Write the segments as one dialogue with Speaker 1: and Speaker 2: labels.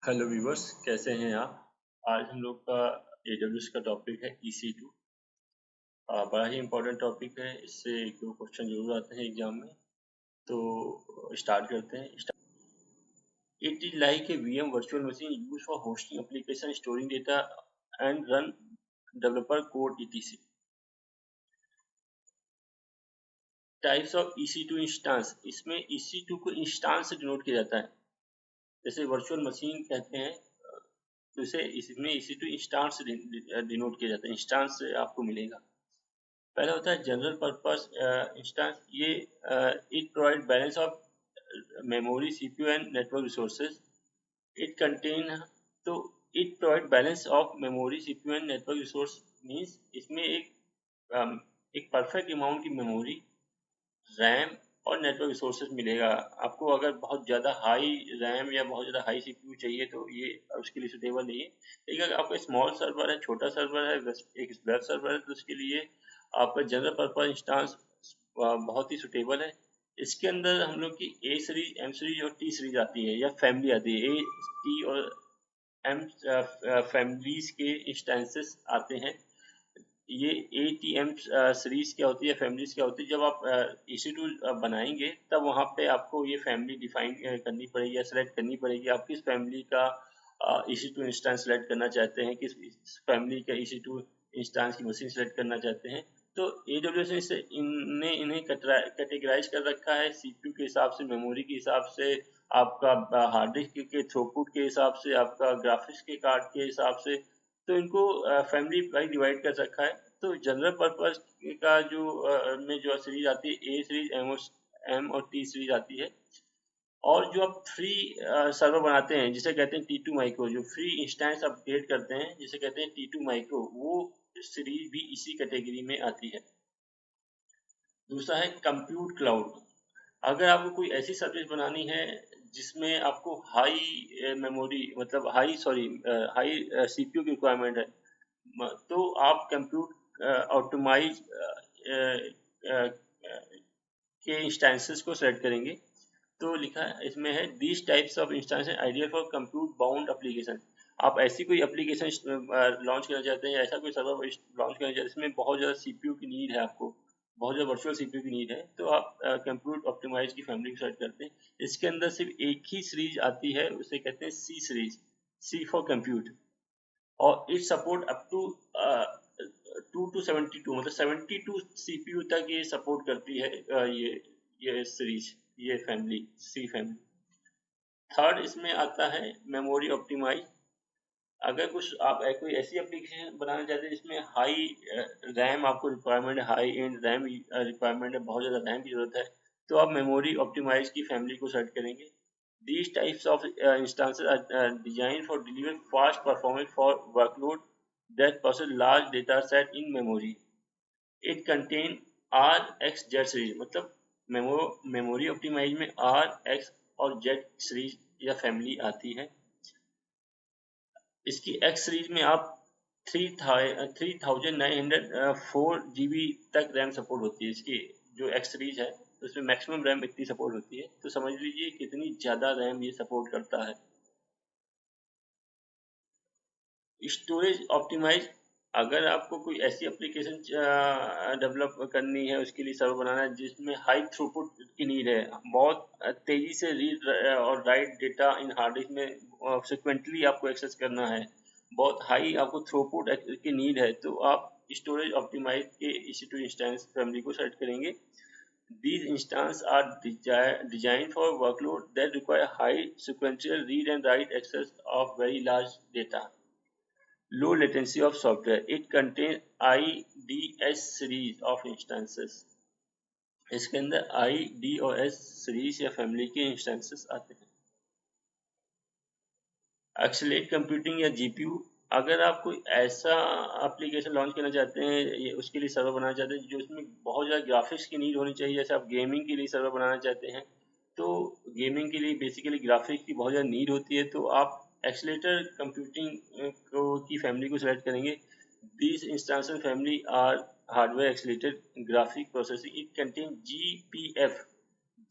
Speaker 1: Hello viewers, कैसे हैं आप। आज हम लोग का AWS का टॉपिक है EC2। बड़ा ही इम्पोर्टेंट टॉपिक है। इससे एक दो क्वेश्चन जरूर आते हैं एग्जाम में। तो स्टार्ट करते हैं। It is like a VM virtual machine use for hosting application, storing data and run developer code etc। Types of EC2 instance. इसमें EC2 को इंस्टांस से डिनोट किया जाता है। जैसे वर्चुअल मशीन कहते हैं, तो इसे इसमें EC2 इंस्टांस से डिनोट किया जाता है। इंस्टांस से आपको मिलेगा। पहला होता है जनरल पर्पस इंस्टेंस। ये it provide balance of memory, CPU and network resources. It contain, तो it provide balance of memory, CPU and network resource means इसमें एक परफेक्ट अमाउंट की मेमोरी, रैम और नेटवर्क रिसोर्सेज मिलेगा आपको। अगर बहुत ज़्यादा हाई रैम या बहुत ज़्यादा हाई CPU चाहिए तो ये उसके लिए सुटेबल नहीं है। लेकिन अगर आपका स्मॉल सर्वर है, छोटा सर्वर है, एक वेब सर्वर है, तो उसके लिए आपका जनरल पर्पज इंस्टांस बहुत ही सुटेबल है। इसके अंदर हम लोग की A सीरीज, M सीरीज और T सीरीज आती है या फैमिली आती है। A, T और M फैमिलीज के इंस्टेंसेस आते हैं। ये ATM सीरीज क्या होती है, फैमिलीज क्या होती है। जब आप EC2 बनाएंगे तब वहाँ पे आपको ये फैमिली डिफाइन करनी पड़ेगी या सिलेक्ट करनी पड़ेगी। आप किस फैमिली का EC2 इंस्टेंस सेलेक्ट करना चाहते हैं, किस फैमिली का EC2 इंस्टेंस की मशीन सेलेक्ट करना चाहते हैं। तो AWS ने इसे इन्हें कैटेगराइज कर रखा है CPU के हिसाब से, मेमोरी के हिसाब से, आपका हार्ड डिस्क के थ्रूपुट के हिसाब से, आपका ग्राफिक्स के कार्ड के हिसाब से। तो इनको फैमिली वाइज डिवाइड कर रखा है। तो जनरल पर्पस का जो में जो सीरीज आती है, A सीरीज, M और T सीरीज आती है। और जो आप फ्री सर्वर बनाते हैं जिसे कहते हैं T2 माइक्रो, जो फ्री इंस्टेंस अपडेट करते हैं जिसे कहते हैं T2 माइक्रो, वो सीरीज भी इसी कैटेगरी में आती है। दूसरा है कंप्यूट क्लाउड। अगर आपको कोई ऐसी सर्विस बनानी है जिसमें आपको हाई मेमोरी, मतलब हाई CPU की रिक्वायरमेंट है, तो आप कंप्यूट ऑप्टिमाइज के इंस्टेंसेस को सेलेक्ट करेंगे। तो लिखा है इसमें है these types of instance ideal for compute bound application. आप ऐसी कोई एप्लीकेशन लॉन्च करना चाहते हैं, ऐसा कोई सर्वर लॉन्च करना चाहते हैं जिसमें बहुत ज़्यादा CPU की नीड है, आपको बहुत ज़्यादा वर्चुअल CPU की नीड है, तो आप कंप्यूट ऑप्टिमाइज की फैमिली को सेलेक्ट करते हैं। इसके अंदर सिर्फ एक ही सीरीज आती है, उसे कहते हैं C series, C for compute. और it support up to 2 to 72, मतलब 72 CPU तक ये सपोर्ट करती है। ये सीरीज, ये फैमिली, C फैमिली। थर्ड इसमें आता है मेमोरी ऑप्टिमाइज। अगर कुछ आप कोई ऐसी एप्लीकेशन बनाना चाहते हैं जिसमें हाई रैम आपको रिक्वायरमेंट है, हाई एंड रैम रिक्वायरमेंट है, बहुत ज़्यादा रैम की जरूरत है, तो आप मेमोरी ऑप्टिमाइज की फैमिली को सेलेक्ट करेंगे। These types of instances are designed for deliver fast performance for workload that process large data set in memory. It contain R, X, Z series, मतलब मेमोरी ऑप्टिमाइज में R, X और Z series या family आती है। इसकी X series में आप 3904 GB तक रैम सपोर्ट होती है। इसकी जो X सीरीज है उसमें मैक्सिमम रैम इतनी सपोर्ट होती है, तो समझ लीजिए कितनी ज़्यादा रैम ये सपोर्ट करता है। Storage optimize. अगर आपको कोई ऐसी एप्लीकेशन डेवलप करनी है, उसके लिए सर्वर बनाना है जिसमें हाई थ्रूपुट की नीड है, बहुत तेजी से रीड और right data in hard disk में सिक्वेंटली आपको एक्सेस करना है, बहुत हाई आपको थ्रूपुट की नीड है, तो आप स्टोरेज ऑप्टिमाइज के EC2 इंस्टेंस फैमिली को सेलेक्ट करेंगे। These instances are designed for workload that require high sequential read and write access of very large data. Low latency of software. It contains IDS series of instances. इसके अंदर IDOS series या family के instances आते हैं। Accelerate computing या GPU। अगर आप कोई ऐसा एप्लीकेशन लॉन्च करना चाहते हैं, उसके लिए सर्वर बनाना चाहते हैं जो उसमें बहुत ज़्यादा ग्राफिक्स की नीड होनी चाहिए, जैसे आप गेमिंग के लिए सर्वर बनाना चाहते हैं, तो गेमिंग के लिए बेसिकली ग्राफिक्स की बहुत ज़्यादा नीड होती है, तो आप एक्सेलेरेटर कंप्यूटिंग की फैमिली को सेलेक्ट करेंगे। These instances family are hardware accelerated graphic processing. It contains GPF,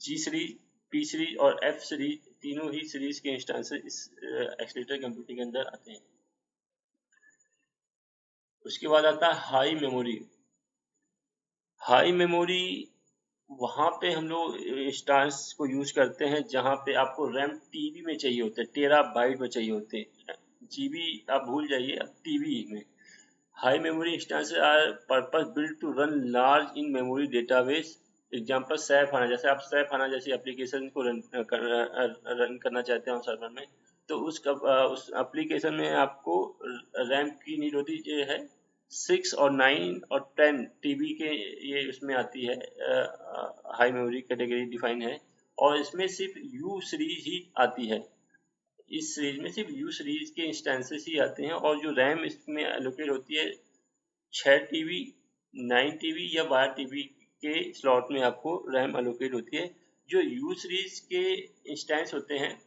Speaker 1: G series, P series और F series तीनों ही सीरीज के इंस्टांसेस इस एक्सेलेरेटर कंप्यूटिंग के अंदर आते हैं। उसके बाद आता है हाई मेमोरी। हाई मेमोरी वहाँ पे हम लोग इंस्टांस को यूज करते हैं जहाँ पे आपको रैम टीबी में चाहिए होते हैं, टेराबाइट में चाहिए होते हैं। जीबी आप भूल जाइए, अब टीबी में। High memory instances are purpose build to run large in memory database. Example SAP HANA, जैसे आप सैफ आना जैसी एप्लीकेशन को रन करना चाहते हैं सर्वर में, तो उस एप्लीकेशन में आपको रैम की नीड होती है 6 और 9 और 10 टीबी के, ये उसमें आती है, हाई मेमोरी कैटेगरी डिफाइन है। और इसमें सिर्फ यू सीरीज ही आती है, इस सीरीज में सिर्फ यू सीरीज के इंस्टेंसेस ही आते हैं। और जो रैम इसमें एलोकेट होती है 6 टीबी, 9 टीबी या 12 टीबी के स्लॉट में आपको रैम एलोकेट होती है। जो यू सीरीज के इंस्टेंस होते हैं,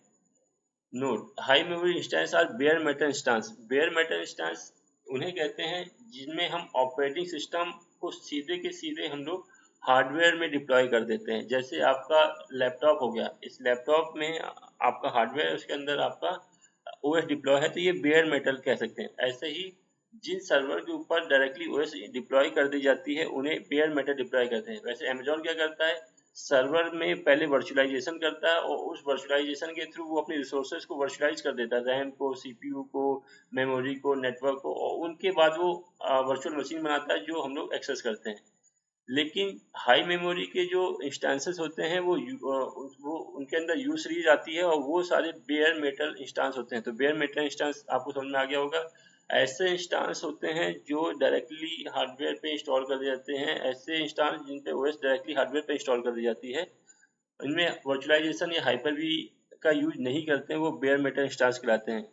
Speaker 1: note high memory instance are bare metal instance. Bare metal instance उन्हें कहते हैं जिनमें हम ऑपरेटिंग सिस्टम को सीधे के सीधे हम लोग हार्डवेयर में डिप्लॉय कर देते हैं। जैसे आपका लैपटॉप हो गया, इस लैपटॉप में आपका हार्डवेयर, उसके अंदर आपका ओएस डिप्लॉय है, तो ये बेयर मेटल कह सकते हैं। ऐसे ही जिन सर्वर के ऊपर डायरेक्टली ओएस डिप्लॉय कर दी जाती है उन्हें बेयर मेटल डिप्लॉय कहते हैं। वैसे अमेजॉन क्या करता है, सर्वर में पहले वर्चुअलाइजेशन करता है और उस वर्चुअलाइजेशन के थ्रू वो अपने रिसोर्सेज को वर्चुअलाइज कर देता है, रैम को, सीपीयू को, मेमोरी को, नेटवर्क को, और उनके बाद वो वर्चुअल मशीन बनाता है जो हम लोग एक्सेस करते हैं। लेकिन हाई मेमोरी के जो इंस्टांसेस होते हैं वो उनके अंदर यू सीरीज आती है और वो सारे बेयर मेटल इंस्टांस होते हैं। तो बेयर मेटल इंस्टांस आपको समझ में आ गया होगा। ऐसे इंस्टांस होते हैं जो डायरेक्टली हार्डवेयर पे इंस्टॉल कर दिए जाते हैं, ऐसे इंस्टांस जिन पे ओएस डायरेक्टली हार्डवेयर पे इंस्टॉल कर दी जाती है। इनमें वर्चुअलाइजेशन या हाइपर वी का यूज नहीं करते हैं, वो बेयर मेटल इंस्टांस कहलाते हैं।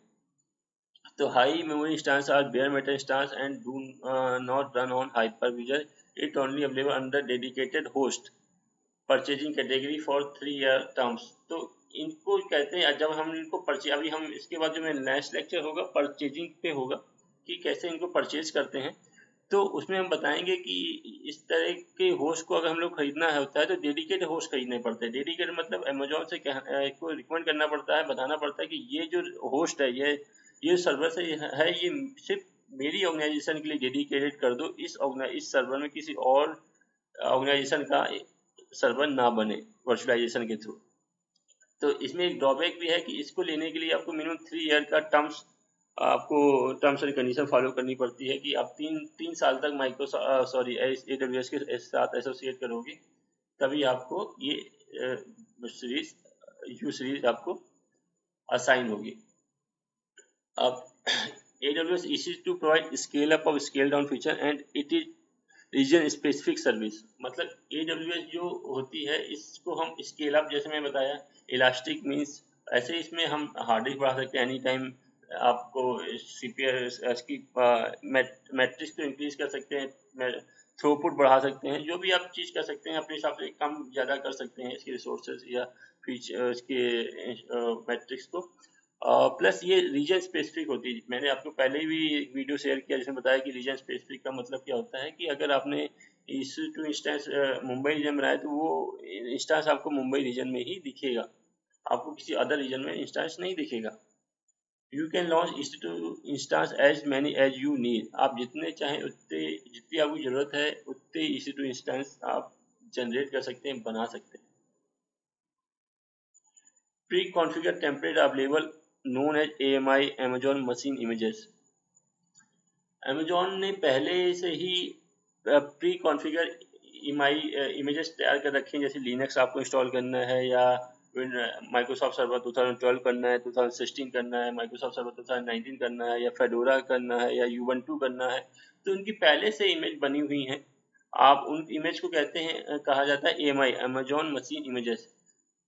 Speaker 1: तो high memory instance are bare metal instance and do not run on hypervisor, it only available under dedicated host purchasing category for 3 year terms. तो इनको कहते हैं, जब हम इनको अभी हम इसके बाद जो मेरा नेक्स्ट लेक्चर होगा परचेजिंग पे होगा कि कैसे इनको परचेज करते हैं, तो उसमें हम बताएंगे कि इस तरह के होस्ट को अगर हम लोग खरीदना होता है तो डेडिकेटेड होस्ट खरीदने पड़ते हैं। डेडिकेटेड मतलब अमेजोन से को रिकमेंड करना पड़ता है, बताना पड़ता है कि ये जो होस्ट है, ये सर्वर से है, ये सिर्फ मेरी ऑर्गेनाइजेशन के लिए डेडिकेटेड कर दो, इस सर्वर में किसी और ऑर्गेनाइजेशन का सर्वर ना बने वर्चुअलाइजेशन के थ्रू। तो इसमें एक ड्रॉबैक भी है कि इसको लेने के लिए आपको मिनिमम 3 ईयर का टर्म्स एंड कंडीशन फॉलो करनी पड़ती है कि आप तीन साल तक AWS के साथ एसोसिएट करोगे, तभी आपको ये यू सीरीज आपको असाइन होगी। अब AWS is to provide scale up or scale down feature and it is region specific service. मतलब AWS जो होती है इसको हम स्केल अप, जैसे मैं बताया, इलास्टिक मीन्स ऐसे इसमें हम हार्ड डिस्क बढ़ा सकते हैं एनी टाइम, आपको CPS की मैट्रिक्स को इंक्रीज कर सकते हैं, थ्रूपुट बढ़ा सकते हैं, जो भी आप चीज़ कर सकते हैं अपने हिसाब से कम ज़्यादा कर सकते हैं इसके रिसोर्सेज या फीचर इसके मैट्रिक्स को। प्लस ये रीजन स्पेसिफिक होती है। मैंने आपको पहले भी एक वीडियो शेयर किया जिसमें बताया कि रीजन स्पेसिफिक का मतलब क्या होता है कि अगर आपने EC2 इंस्टेंस मुंबई रीजन बनाया तो वो इंस्टेंस आपको मुंबई रीजन में ही दिखेगा, आपको किसी अदर रीजन में इंस्टेंस नहीं दिखेगा। You can launch EC2 instance as many as you need. आप जितने चाहें उतने, जितनी आपको जरूरत है उतने EC2 इंस्टेंस आप जनरेट कर सकते हैं, बना सकते हैं। Pre configure template available known as AMI Amazon Machine Images। Amazon ने पहले से ही प्री कॉन्फ़िगर इमेजेस तैयार कर रखे हैं, जैसे लिनक्स आपको इंस्टॉल करना है या माइक्रोसॉफ्ट सर्वर 2012 करना है, 2016 करना है, माइक्रोसॉफ्ट सर्वर 2019 करना है, या फेडोरा करना है, या Ubuntu करना है, तो उनकी पहले से इमेज बनी हुई हैं। आप उन इमेज को कहा जाता है AMI Amazon Machine Images।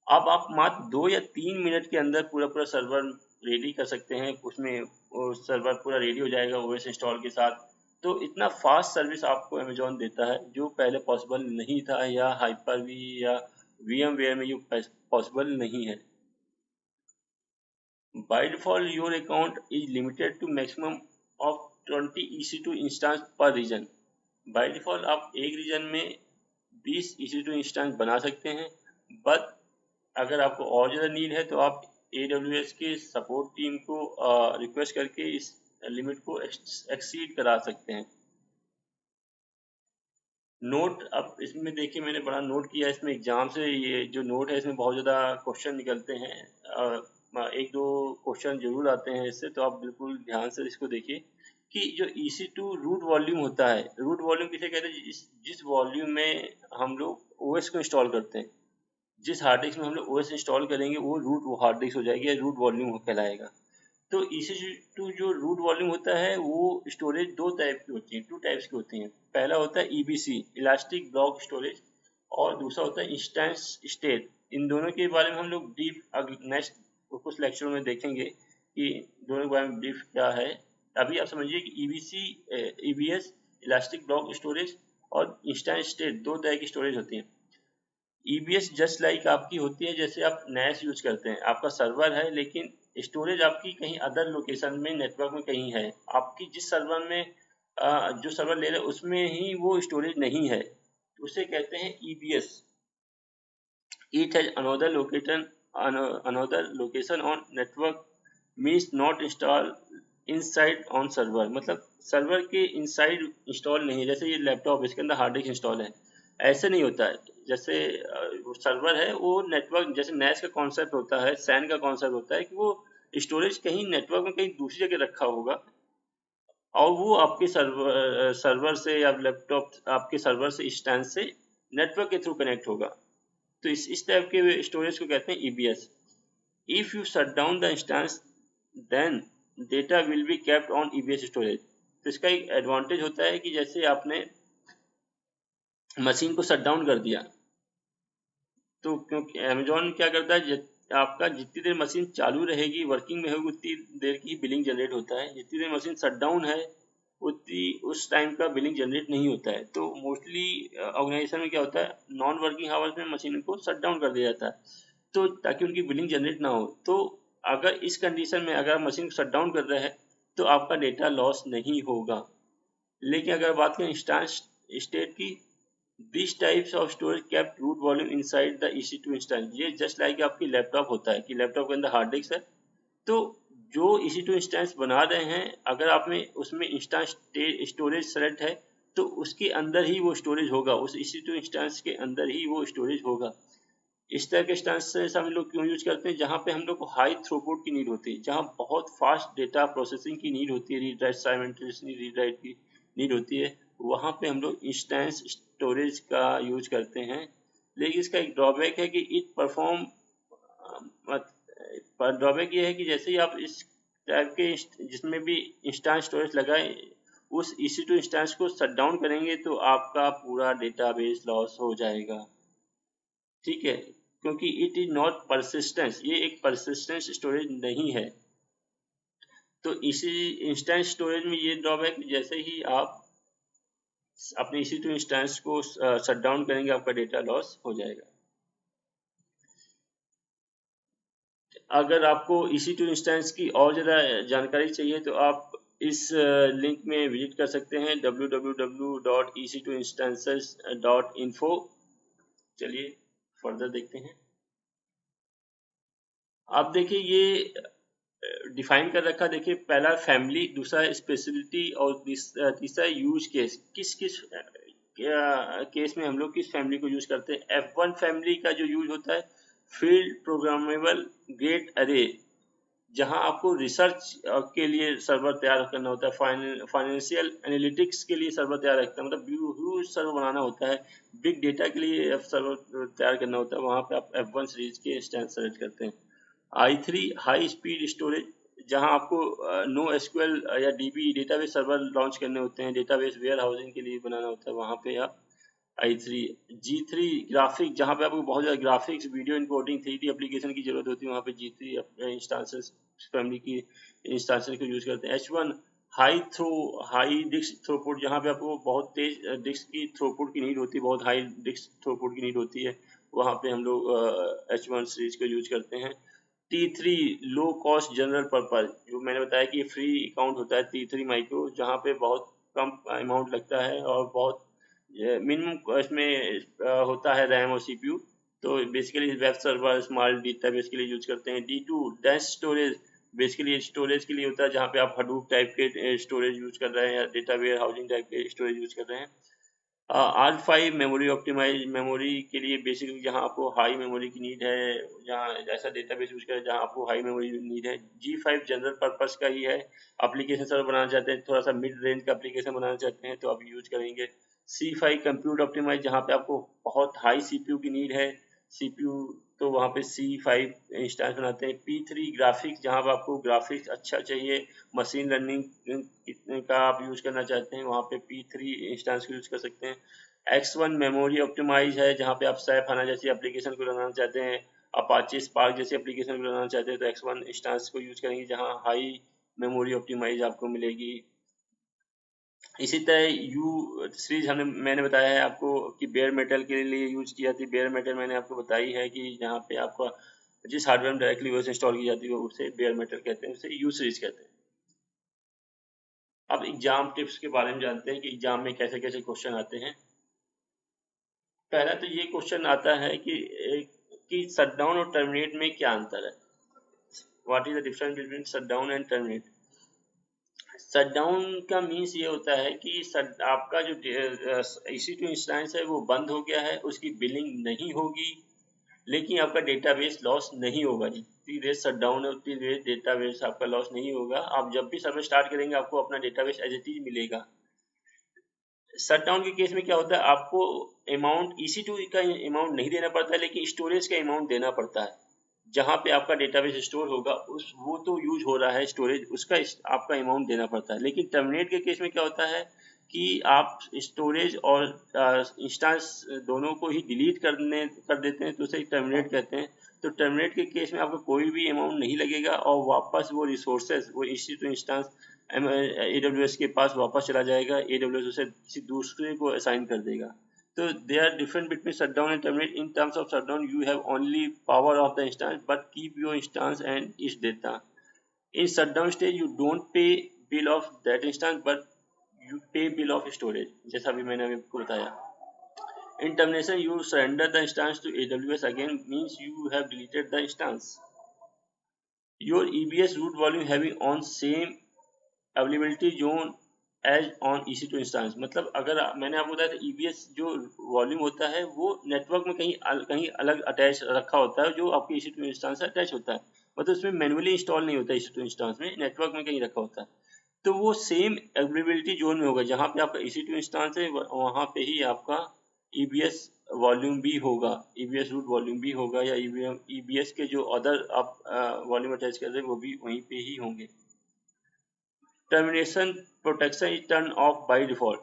Speaker 1: अब आप मात्र 2 या 3 मिनट के अंदर पूरा सर्वर रेडी कर सकते हैं, उसमें सर्वर पूरा रेडी हो जाएगा OS इंस्टॉल के साथ। तो इतना फास्ट सर्विस आपको अमेजोन देता है जो पहले पॉसिबल नहीं था, या हाइपर-वी या VMware में ये पॉसिबल नहीं है। By default your account is limited to maximum of 20 EC2 instance per region. By default आप एक रीजन में 20 EC2 इंस्टेंस बना सकते हैं, बट अगर आपको और ज़्यादा नीड है तो आप AWS के सपोर्ट टीम को रिक्वेस्ट करके इस लिमिट को एक्सीड करा सकते हैं। नोट, अब इसमें देखिए मैंने बड़ा नोट किया, इसमें एग्जाम से ये जो नोट है इसमें बहुत ज़्यादा क्वेश्चन निकलते हैं, एक दो क्वेश्चन जरूर आते हैं इससे, तो आप बिल्कुल ध्यान से इसको देखिए कि जो EC2 रूट वॉल्यूम होता है, रूट वॉल्यूम किसे कहते हैं, जिस वॉल्यूम में हम लोग OS को इंस्टॉल करते हैं, जिस हार्ड डिस्क में हम लोग OS इंस्टॉल करेंगे वो रूट हार्ड डिस्क हो जाएगी या रूट वॉल्यूम कहलाएगा। तो EC2 जो रूट वॉल्यूम होता है वो स्टोरेज दो टाइप की होती है, टू टाइप्स की होती हैं। पहला होता है EBC, इलास्टिक ब्लॉक स्टोरेज, और दूसरा होता है इंस्टेंस स्टेट। इन दोनों के बारे में हम लोग ब्रीफ नेक्स्ट कुछ लेक्चर में देखेंगे कि दोनों के बारे में ब्रीफ क्या है। अभी आप समझिए कि EBC, EBS, elastic block storage और इंस्टेंस स्टेट दो तरह की स्टोरेज होती है। EBS जस्ट लाइक आपकी होती है जैसे आप NAS यूज करते हैं, आपका सर्वर है लेकिन स्टोरेज आपकी कहीं अदर लोकेशन में, नेटवर्क में कहीं है, आपकी जिस सर्वर में जो सर्वर ले रहे हैं उसमें ही वो स्टोरेज नहीं है, तो उसे कहते हैं EBS। It has another location on network, means not install inside on server, मतलब सर्वर के इनसाइड इंस्टॉल नहीं है। जैसे ये लैपटॉप इसके अंदर हार्ड डिस्क इंस्टॉल है, ऐसे नहीं होता है। जैसे सर्वर है वो नेटवर्क, जैसे NAS का कॉन्सेप्ट होता है, SAN का कॉन्सेप्ट होता है कि वो स्टोरेज कहीं नेटवर्क में कहीं दूसरी जगह रखा होगा और वो आपके सर्वर से या लैपटॉप आपके सर्वर से इंस्टेंस से नेटवर्क के थ्रू कनेक्ट होगा। तो इस टाइप के स्टोरेज को कहते हैं EBS। If you shut down the instance then data will be kept on EBS storage. तो इसका एक एडवांटेज होता है कि जैसे आपने मशीन को शट डाउन कर दिया, तो क्योंकि अमेजोन क्या करता है, आपका जितनी देर मशीन चालू रहेगी, वर्किंग में होगी, उतनी देर की बिलिंग जनरेट होता है। जितनी देर मशीन शट डाउन है उतनी उस टाइम का बिलिंग जनरेट नहीं होता है। तो मोस्टली ऑर्गेनाइजेशन में क्या होता है, नॉन वर्किंग आवर्स में मशीन को शट डाउन कर दिया जाता है, तो ताकि उनकी बिलिंग जनरेट ना हो। तो अगर इस कंडीशन में अगर आप मशीन को शट डाउन कर रहे हैं तो आपका डेटा लॉस नहीं होगा। लेकिन अगर बात करें इंस्टेंस स्टेट की, this types of storage kept root volume inside the EC2 instance. ये जस्ट लाइक आपकी लैपटॉप होता है कि लैपटॉप के अंदर हार्ड डिस्क है, तो जो EC2 इंस्टेंस बना रहे हैं, अगर आप में उसमें इंस्टेंस स्टोरेज सेलेक्ट है तो उसके अंदर ही वो स्टोरेज होगा, उस EC2 इंस्टेंस के अंदर ही वो स्टोरेज होगा। इस तरह के इंस्टेंसेस हम लोग क्यों यूज करते हैं, जहाँ पे हम लोग को हाई थ्रूपुट की नीड होती है, जहाँ बहुत फास्ट डेटा प्रोसेसिंग की नीड होती है, read write simultaneously read write की नीड होती है, वहाँ पे हम लोग इंस्टेंस स्टोरेज का यूज करते हैं। लेकिन इसका एक ड्रॉबैक है कि इट परफॉर्म ड्रॉबैक ये है कि जैसे ही आप इस टाइप के जिसमें भी इंस्टेंस स्टोरेज लगाए, उस EC2 इंस्टेंस को शट डाउन करेंगे तो आपका पूरा डेटाबेस लॉस हो जाएगा। ठीक है, क्योंकि इट इज नॉट परसिस्टेंस, ये एक परसिस्टेंस स्टोरेज नहीं है। तो इसी इंस्टेंस स्टोरेज में ये ड्रॉबैक, जैसे ही आप अपने EC2 इंस्टेंस को शट डाउन करेंगे आपका डेटा लॉस हो जाएगा। अगर आपको EC2 इंस्टेंस की और ज़्यादा जानकारी चाहिए तो आप इस लिंक में विजिट कर सकते हैं, www.ec2instances.info। चलिए फर्दर देखते हैं। आप देखिए ये डिफाइन कर रखा, देखिए पहला फैमिली, दूसरा स्पेसिलिटी और तीसरा यूज केस। किस किस केस में हम लोग किस फैमिली को यूज करते हैं। F1 फैमिली का जो यूज होता है, फील्ड प्रोग्रामेबल गेट अरे, जहां आपको रिसर्च के लिए सर्वर तैयार करना होता है, फाइनेंशियल एनालिटिक्स के लिए सर्वर तैयार रखता है, मतलब ह्यूज सर्वर बनाना होता है, बिग डेटा के लिए सर्वर तैयार करना होता है, वहां पे आप F1 सीरीज के इंस्टेंस सेलेक्ट करते हैं। I3 हाई स्पीड स्टोरेज, जहां आपको नो SQL या DB डेटाबेस सर्वर लॉन्च करने होते हैं, डेटाबेस वेयर हाउसिंग के लिए बनाना होता है, वहां पे आप I3। G3 ग्राफिक, जहां पे आपको बहुत ज़्यादा graphics, video encoding, 3D application की जरूरत होती है, वहां पे G3 इंस्टांसेस फैमिली की इंस्टांसेस को यूज करते हैं। H1 हाई डिस्क थ्रूपुट, जहां पे आपको बहुत तेज डिस्क की थ्रूपुट की नीड होती है, बहुत हाई डिस्क थ्रूपुट की नीड होती है, वहां पे हम लोग H1 सीरीज को यूज करते हैं। T3 low cost general purpose, जो मैंने बताया कि फ्री अकाउंट होता है T3 माइक्रो, जहाँ पे बहुत कम अमाउंट लगता है और बहुत मिनिमम इसमें होता है रैम और CPU। तो basically web server small database के लिए यूज करते हैं। D2 dense storage, basically storage के लिए होता है जहाँ पे आप हडूप टाइप के स्टोरेज यूज कर रहे हैं या डेटा वेयर हाउसिंग टाइप के स्टोरेज यूज कर रहे हैं। R5 मेमोरी ऑप्टिमाइज, मेमोरी के लिए बेसिकली जहाँ आपको हाई मेमोरी की नीड है, जहाँ ऐसा डेटाबेस यूज करें जहाँ आपको हाई मेमोरी नीड है। G5 जनरल पर्पस का ही है, एप्लीकेशन सर्वर बनाना चाहते हैं, थोड़ा सा मिड रेंज का एप्लीकेशन बनाना चाहते हैं तो आप यूज करेंगे। C5 कंप्यूट ऑप्टिमाइज, जहाँ पे आपको बहुत हाई CPU की नीड है, CPU, तो वहाँ पे C5 इंस्टेंस बनाते हैं। P3 ग्राफिक्स, जहाँ पे आपको ग्राफिक्स अच्छा चाहिए, मशीन लर्निंग का आप यूज करना चाहते हैं, वहाँ पे P3 इंस्टेंस को यूज कर सकते हैं। X1 मेमोरी ऑप्टिमाइज है, जहाँ पे आप सैप आना जैसी एप्लीकेशन को लगाना चाहते हैं, अपाचे स्पार्क जैसी एप्लीकेशन को लगाना चाहते हैं तो X1 इंस्टेंस को यूज करेंगे जहाँ हाई मेमोरी ऑप्टिमाइज आपको मिलेगी। इसी तरह यू सीरीज मैंने बताया है आपको कि बेयर मेटल के लिए यूज की जाती है। बेयर मेटल मैंने आपको बताई है कि जहाँ पे आपका जिस हार्डवेयर में डायरेक्टली ओएस इंस्टॉल की जाती है उसे बेयर मेटल कहते हैं, उसे यू सीरीज कहते हैं। अब एग्जाम टिप्स के बारे में जानते हैं कि एग्जाम में कैसे कैसे क्वेश्चन आते हैं। पहला तो ये क्वेश्चन आता है कि शटडाउन और टर्मिनेट में क्या अंतर है। What is the difference between shutdown and terminate. Shutdown का मीन्स ये होता है कि आपका जो EC2 इंस्टेंस है वो बंद हो गया है, उसकी बिलिंग नहीं होगी, लेकिन आपका डेटाबेस लॉस नहीं होगा। जितनी देर शटडाउन है उतनी देर डेटाबेस आपका लॉस नहीं होगा। आप जब भी सर्वर स्टार्ट करेंगे आपको अपना डेटाबेस एज इट इज मिलेगा। शटडाउन के केस में क्या होता है, आपको अमाउंट EC2 का अमाउंट नहीं देना पड़ता है, लेकिन स्टोरेज का अमाउंट देना पड़ता है। जहाँ पे आपका डेटाबेस स्टोर होगा उस वो तो यूज हो रहा है स्टोरेज, उसका आपका अमाउंट देना पड़ता है। लेकिन टर्मिनेट के केस में क्या होता है कि आप स्टोरेज और इंस्टेंस दोनों को ही डिलीट कर देते हैं तो उसे टर्मिनेट कहते हैं। तो टर्मिनेट के केस में आपका कोई भी अमाउंट नहीं लगेगा और वापस वो रिसोर्सेज वो EC2 इंस्टेंस AWS के पास वापस चला जाएगा, AWS उसे किसी दूसरे को असाइन कर देगा। So they are different between shutdown and terminate. In terms of shutdown, you have only power of the instance, but keep your instance and its data. In shutdown stage, you don't pay bill of that instance, but you pay bill of storage. जैसा भी मैंने आपको बताया. In termination, you surrender the instance to AWS again, means you have deleted the instance. Your EBS root volume having on same availability zone as on EC2 instance. मतलब अगर मैंने आपको बताया था EBS जो वॉल्यूम होता है वो नेटवर्क में कहीं अलग अटैच रखा होता है, जो आपके EC2 इंस्टेंस से अटैच होता है, मतलब उसमें मैनुअली इंस्टॉल नहीं होता है EC2 इंस्टेंस में, नेटवर्क में कहीं रखा होता है। तो वो सेम अवेलेबिलिटी जोन में होगा, जहाँ पे आपका EC2 इंस्टेंस है वहाँ पे ही आपका EBS वॉल्यूम भी होगा, EBS रूट वॉल्यूम भी होगा, या EBS के जो अदर आप वॉल्यूम अटैच कर रहे हैं वो भी वहीं पे ही होंगे। Termination protection is turn off by default.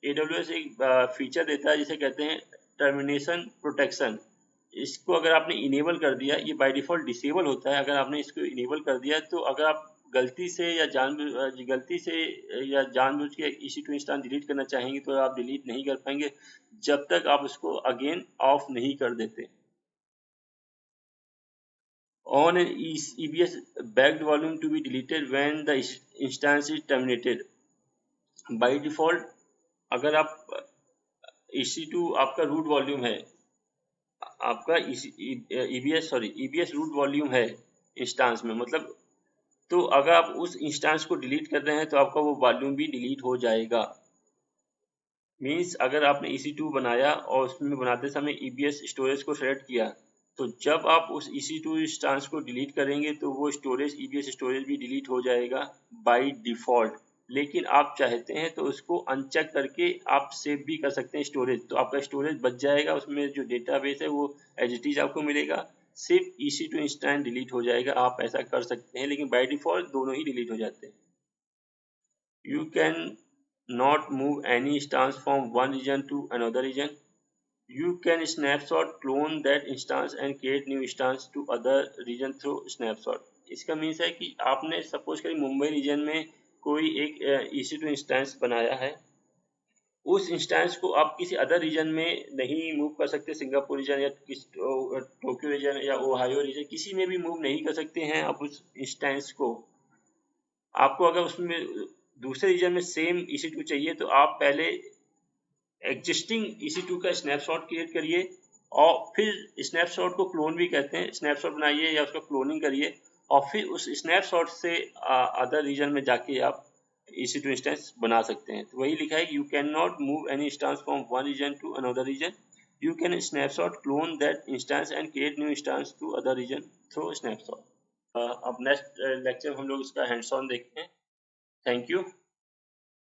Speaker 1: AWS एक फीचर देता है जिसे कहते हैं टर्मिनेशन प्रोटेक्शन। इसको अगर आपने इनेबल कर दिया, ये बाय डिफॉल्ट डिसेबल होता है, अगर आपने इसको इनेबल कर दिया तो अगर आप गलती से या जानबूझ के EC2 इंस्टेंस डिलीट करना चाहेंगे तो आप डिलीट नहीं कर पाएंगे जब तक आप उसको अगेन ऑफ नहीं कर देते। On an EBS backed volume to be deleted when the instance is terminated. By default अगर आप EC2 आपका रूट वॉल्यूम है, आपका EBS रूट वॉल्यूम है इंस्टेंस में, मतलब तो अगर आप उस इंस्टेंस को डिलीट कर रहे हैं तो आपका वो वॉल्यूम भी डिलीट हो जाएगा। मीन्स अगर आपने EC2 बनाया और उसमें बनाते समय EBS स्टोरेज को सेलेक्ट किया, तो जब आप उस EC2 इंस्टेंस को डिलीट करेंगे तो वो स्टोरेज EBS स्टोरेज भी डिलीट हो जाएगा बाय डिफॉल्ट। लेकिन आप चाहते हैं तो उसको अनचेक करके आप सेव भी कर सकते हैं स्टोरेज, तो आपका स्टोरेज बच जाएगा, उसमें जो डेटाबेस है वो एज इट इज आपको मिलेगा, सिर्फ EC2 इंस्टेंस डिलीट हो जाएगा। आप ऐसा कर सकते हैं, लेकिन बाय डिफॉल्ट दोनों ही डिलीट हो जाते हैं। You can not move any instance from one region to another region. You can snapshot clone that instance and create new instance to other region through snapshot. इसका मीन्स है कि आपने suppose करिए Mumbai reason में कोई एक EC2 इंस्टेंस बनाया है, उस इंस्टेंस को आप किसी अदर रीजन में नहीं मूव कर सकते, सिंगापुर रीजन या टोक्यो रीजन या ओहायो रीजन, किसी में भी मूव नहीं कर सकते हैं आप उस इंस्टेंस को। आपको अगर उसमें दूसरे रीजन में सेम EC2 चाहिए तो आप पहले एग्जिस्टिंग EC2 का स्नैपशॉट क्रिएट करिए, और फिर स्नैपशॉट को क्लोन भी कहते हैं, स्नैपशॉट बनाइए या उसका क्लोनिंग करिए और फिर उस स्नैपशॉट से अदर रीजन में जाके आप EC2 इंस्टेंस बना सकते हैं। तो वही लिखा है, you can not move any instance from one region to another region, you can snapshot clone that instance and create new instance to other region through snapshot. अब नेक्स्ट लेक्चर हम लोग इसका हैंड्स ऑन देखते हैं। Thank you.